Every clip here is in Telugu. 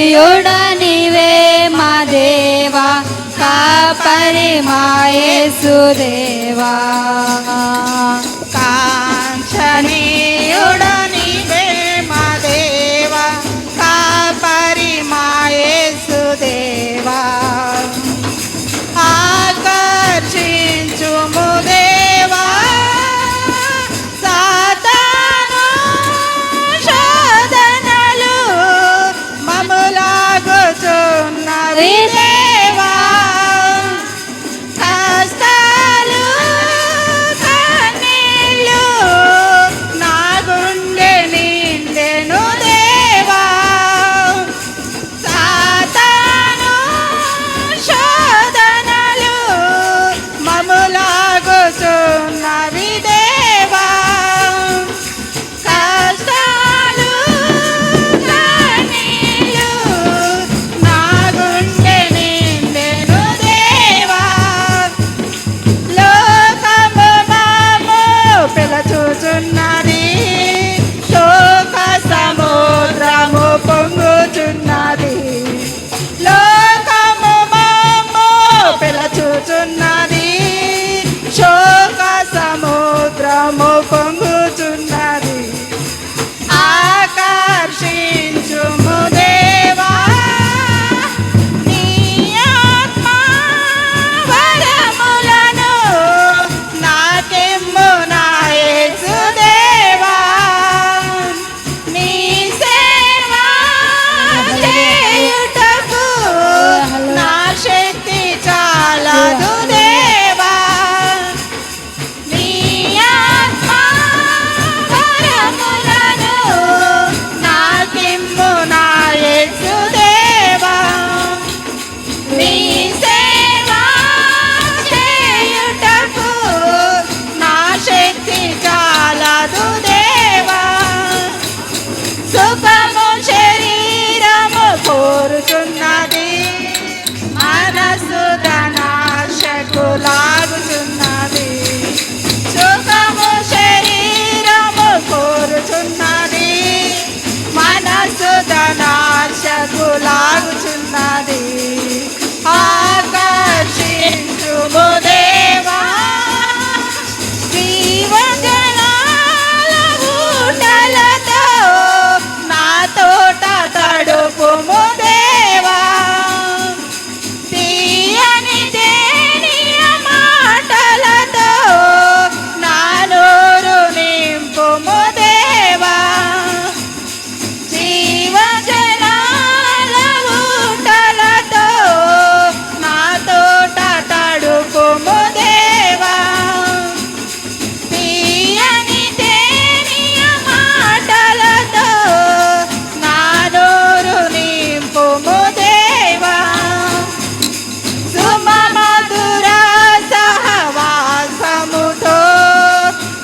కాంక్షణీయుడనివే మా దేవా కాపరి మా యేసుదేవా కాంక్షణీయుడనివే మా దేవా కాపరి మా యేసుదేవా ఆకర్షించుము దేవా సాతాను శోధనలు మమ్ములాగుచున్నవి దేవా కష్టాలు కన్నీళ్ళు నా గుండె నిండెను దేవా సాతాను శోధనలు మమ్ములాగుచున్నవి దేవా కష్టాలు కన్నీళ్ళు నా గుండె నిండెను దేవా లోకము మాము పిలచుచున్నది శోక సముద్రము పొంగుచున్నది లోకము మాము పిలచుచున్నది శోక సముద్రము పొంగుచున్నది ఆకర్షించుము దేవా నీ ఆత్మ వరములను నాకెమ్ము నా యేసుదేవా నీ సేవ చేయుటకు నా శక్తి చాలదు దేవా నీ ఆత్మ వరములను నాకెమ్ము నా యేసుదేవా నీ సేవ చేయుటకు నా శక్తి చాలదు దేవా సుఖము శరీరము కోరుచున్నది మనసు ధనాశకు లాగుచున్నది సుఖము శరీరము కోరుచున్నది మనసు ధనాశకు లాగుచున్నది ఆకర్షించుము దేవా జీవజలాల ఊటలతో నా తోట తడుపుము దేవా తీయని తేనియ మాటలతో నా నోరు నింపుము దేవా జీవజలాల ఊటలతో నా తోట తడుపుము దేవా తీయని తేనియ మాటలతో నా నోరు నింపుము దేవా సుమధుర సహవాసముతో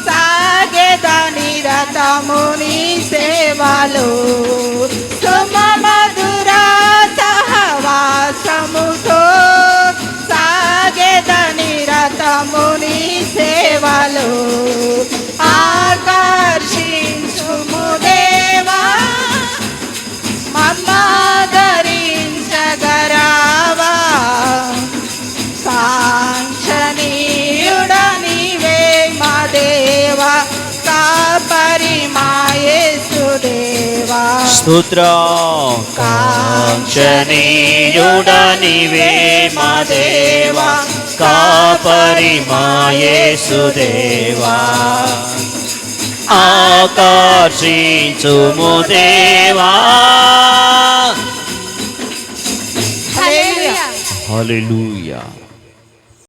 సాగెద నిరతము నీ సేవలో సుమధుర సహవాసముతో సాగెద నిరతము నీ సేవలో ఆకర్షించుము దేవా మమ్మాదరించగరావా కాంక్షణీయుడనివే మా దేవా కాపరి మా యేసుదేవా స్తోత్రం కాంక్షణీయుడనివే మా దేవా కాపరి మా యేసుదేవా ఆకర్షించుము దేవా హల్లెలూయా హల్లెలూయా.